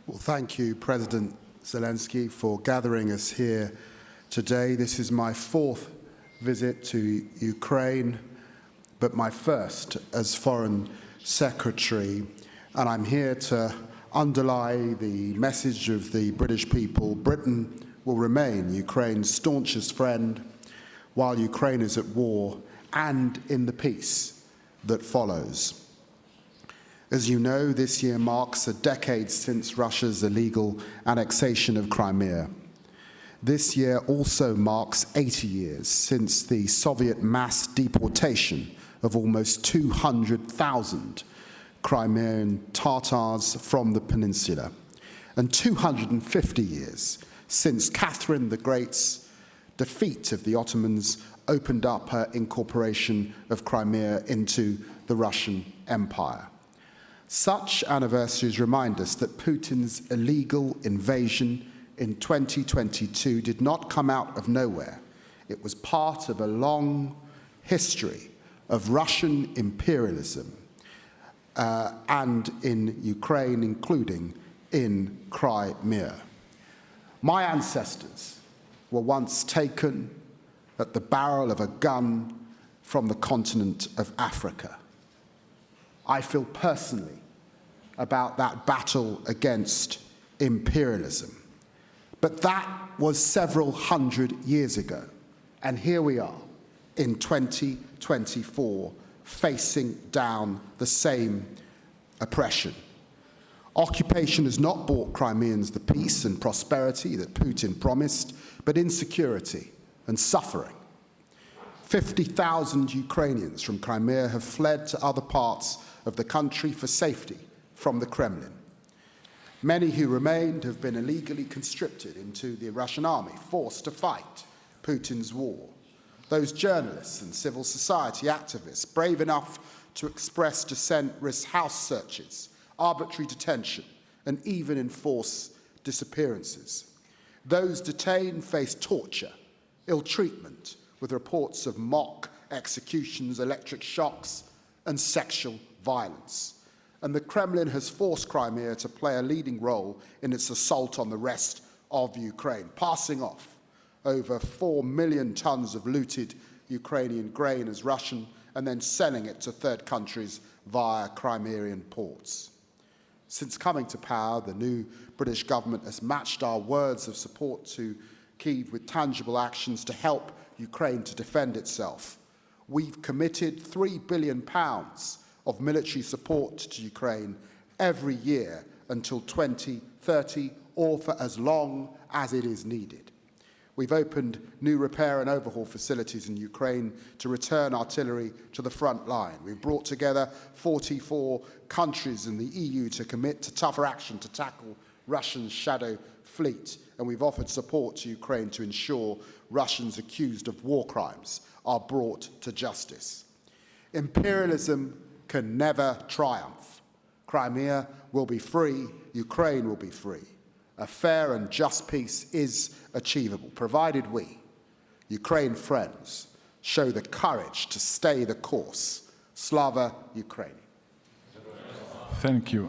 Well, thank you, President Zelensky, for gathering us here today. This is my fourth visit to Ukraine, but my first as Foreign Secretary, and I'm here to underlie the message of the British people. Britain will remain Ukraine's staunchest friend while Ukraine is at war and in the peace that follows. As you know, this year marks a decade since Russia's illegal annexation of Crimea. This year also marks 80 years since the Soviet mass deportation of almost 200,000 Crimean Tatars from the peninsula, and 250 years since Catherine the Great's defeat of the Ottomans opened up her incorporation of Crimea into the Russian Empire. Such anniversaries remind us that Putin's illegal invasion in 2022 did not come out of nowhere. It was part of a long history of Russian imperialism and in Ukraine, including in Crimea. My ancestors were once taken at the barrel of a gun from the continent of Africa. I feel personally about that battle against imperialism. But that was several hundred years ago. And here we are in 2024, facing down the same oppression. Occupation has not brought Crimeans the peace and prosperity that Putin promised, but insecurity and suffering. 50,000 Ukrainians from Crimea have fled to other parts of the country for safety from the Kremlin. Many who remained have been illegally conscripted into the Russian army, forced to fight Putin's war. Those journalists and civil society activists brave enough to express dissent risk house searches, arbitrary detention, and even enforce disappearances. Those detained face torture, ill treatment, with reports of mock executions, electric shocks, and sexual violence. And the Kremlin has forced Crimea to play a leading role in its assault on the rest of Ukraine, passing off over 4 million tons of looted Ukrainian grain as Russian and then selling it to third countries via Crimean ports. Since coming to power, the new British government has matched our words of support to Kyiv with tangible actions to help Ukraine to defend itself. We've committed £3 billion of military support to Ukraine every year until 2030, or for as long as it is needed. We've opened new repair and overhaul facilities in Ukraine to return artillery to the front line. We've brought together 44 countries in the EU to commit to tougher action to tackle Russia's shadow fleet, and we've offered support to Ukraine to ensure Russians accused of war crimes are brought to justice. Imperialism can never triumph. Crimea will be free, Ukraine will be free. A fair and just peace is achievable, provided we, Ukraine friends, show the courage to stay the course. Slava Ukraini. Thank you.